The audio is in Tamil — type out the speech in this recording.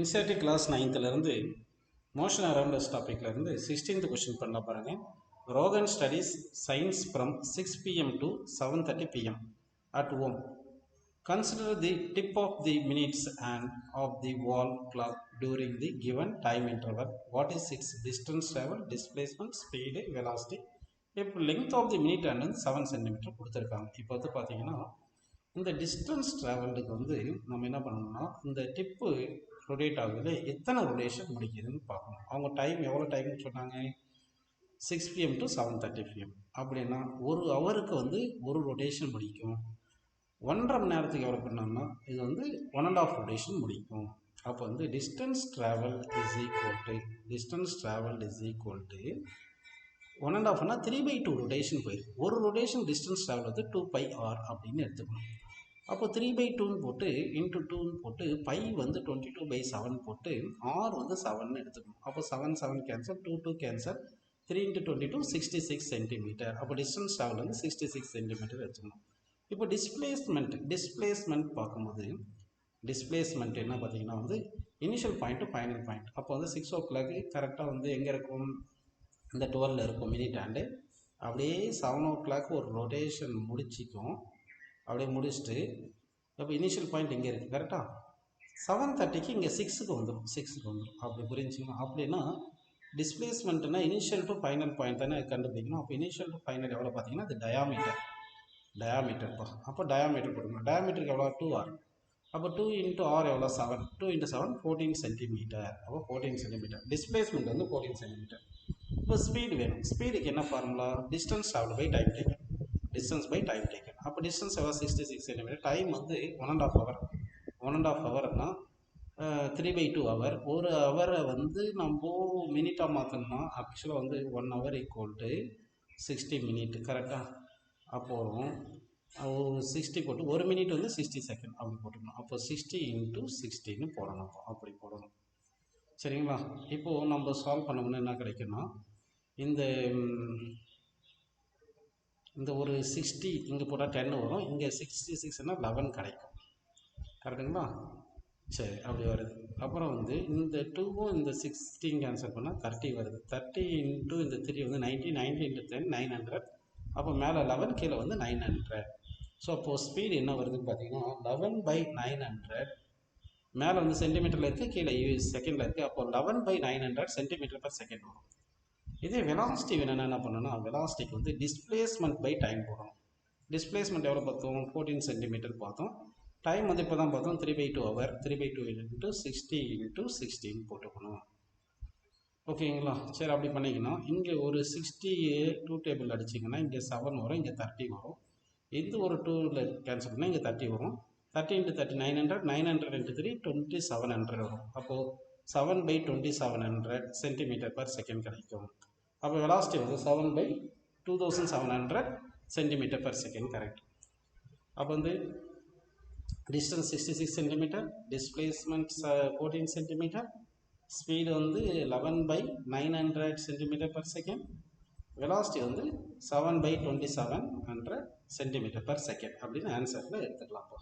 NCERT class 9th இருந்து motion around us டாபிக்ல இருந்து 16th question பண்ண பாருங்க. Rogan studies science from 6 p.m. to 7:30 p.m. at home. Consider the tip of the minutes and of the wall clock during the given time interval. What is its distance travel, displacement, speed, velocity? இப்போ length of the minute and 7 cm கொடுத்துருக்காங்க. இப்போ வந்து பார்த்தீங்கன்னா இந்த டிஸ்டன்ஸ் ட்ராவல்டுக்கு வந்து நம்ம என்ன பண்ணணும்னா இந்த டிப்பு ரொட்டேட் ஆகுது எத்தனை ரொட்டேஷன் முடிக்குதுன்னு பார்க்கணும். அவங்க டைம் எவ்வளோ டைம்னு சொன்னாங்க, 6 PM to 7:30 PM. அப்படின்னா ஒரு ஹவருக்கு வந்து ஒரு ரொட்டேஷன் முடிக்கும். 1.5 மணி நேரத்துக்கு எவ்வளோ பண்ணோம்னா இது வந்து 1.5 ரொட்டேஷன் முடிக்கும். அப்போ வந்து distance travel is equal to 1.5னா 3/2 ரொட்டேஷன் போயிருக்கு. ஒரு ரொட்டேஷன் டிஸ்டன்ஸ் ட்ராவல் வந்து 2πr அப்படின்னு எடுத்துக்கணும். அப்போ 3/2ன்னு போட்டு இன்ட்டு 2ன்னு போட்டு பை வந்து 22/7 போட்டு ஆர் வந்து 7ன்னு எடுத்துக்கணும். அப்போ 7 கேன்சல், 2 கேன்சல், 3 × 22 66 சென்டிமீட்டர். அப்போ டிஸ்டன்ஸ் ட்ராவல் வந்து 66 சென்டிமீட்டர் வச்சுக்கணும். இப்போ டிஸ்பிளேஸ்மெண்ட் பார்க்கும்போது டிஸ்பிளேஸ்மெண்ட் என்ன பார்த்தீங்கன்னா வந்து initial point to final point. அப்போ வந்து 6 o'clock கரெக்டாக வந்து எங்கே இருக்கும், இந்த 12 இருக்கும் மினிட் ஹேண்டு. அப்படியே 7 o'clock ஒரு ரொட்டேஷன் முடிச்சிக்கும். அப்படியே முடிச்சுட்டு இப்போ இனிஷியல் பாயிண்ட் இங்கே இருக்குது கரெக்டாக 7:30க்கு இங்கே 6க்கு வந்துடும். அப்படி புரிஞ்சுக்கணும். அப்படின்னா டிஸ்பிளேஸ்மெண்ட்னா இனிஷியல் டு ஃபைனல் பாயிண்ட் தானே கண்டுபிடிக்கணும். அப்போ இனிஷியல் டு ஃபைனல் எவ்வளோ பார்த்தீங்கன்னா அது டயாமீட்டர்ப்பா. அப்போ டயாமீட்டர் கொடுக்கணும். டயாமீட்டருக்கு எவ்வளோ 2r. அப்போ 2 × r எவ்வளோ 7, 2 × 7 14 சென்டிமீட்டர். அப்போ 14 சென்டிமீட்டர். டிஸ்பிளேஸ்மெண்ட் வந்து 14 சென்டிமீட்டர். இப்போ ஸ்பீடு வேணும். ஸ்பீடுக்கு என்ன formula, distance travel by time taken. அப்போ டிஸ்டன்ஸ் எவ்வளோ 66 சென்டிமீட்டர். டைம் வந்து 1.5 hour. 1.5 hourனா 3/2 hour. ஒரு ஹவரை வந்து நம்ம மினிட்டாக மாற்றணும்னா ஆக்சுவலாக வந்து 1 hour = 60 minute கரெக்டாக. அப்போது 60 போட்டு 1 minute வந்து 60 செகண்ட் அப்படி போட்டுக்கணும். அப்போ 60 × 60ன்னு போடணும். அப்படி போடணும். சரிங்களா. இப்போது நம்ம சால்வ் பண்ணோம்னா என்ன கிடைக்குன்னா இந்த ஒரு 60 இங்கே போட்டால் 10 வரும். இங்கே 66னா 11 கிடைக்கும். கரெக்டுங்களா. சரி அப்படி வருது. அப்புறம் வந்து இந்த 2வும் இந்த 16 கேன்சல் பண்ணால் 30 வருது. 30 × இந்த 3 வந்து 90, 90 × 10 900. அப்போ மேலே 11 கீழே வந்து 900. ஸோ அப்போது ஸ்பீடு என்ன வருதுன்னு பார்த்தீங்கன்னா 11/900. மேலே வந்து சென்டிமீட்டரில் இருக்குது, கீழே செகண்டில் இருக்குது. அப்போ 11/900 சென்டிமீட்டர் பர் செகண்ட் வரும். இதே வெலாசிட்டி வேணும்னா என்ன பண்ணணும்னா வெலாசிட்டிக்கு வந்து டிஸ்பிளேஸ்மெண்ட் பை டைம் போடணும். டிஸ்பிளேஸ்மெண்ட் எவ்வளோ பார்த்தோம், 14 சென்டிமீட்டர் பார்த்தோம். டைம் வந்து இப்போ தான் பார்த்தோம் 3/2 hour. 3/2 × 60 × 16 போட்டுக்கணும். ஓகேங்களா. சரி அப்படி பண்ணிக்கணும். இங்கே ஒரு 60 2 டேபிள் அடிச்சிங்கன்னா இங்கே 7 வரும், இங்கே 30 வரும். இது ஒரு 2ல் கேன்சல் பண்ணால் இங்கே 30 வரும். 30 × 30 900, 900 × 3 2700 வரும். அப்போது 7/2700 சென்டிமீட்டர் பர் செகண்ட் கிடைக்கும். அப்போ வெலாசிட்டி வந்து 7/2700 சென்டிமீட்டர் பர் செகண்ட் கரெக்ட். அப்போ வந்து distance 66 centimetre, displacement 14 centimetre, speed வந்து 11/900 சென்டிமீட்டர் பர் செகண்ட், வெலாசிட்டி வந்து 7/2700 சென்டிமீட்டர் பர் செகண்ட் அப்படின்னு ஆன்சரில் எடுத்துக்கலாம்ப்பா.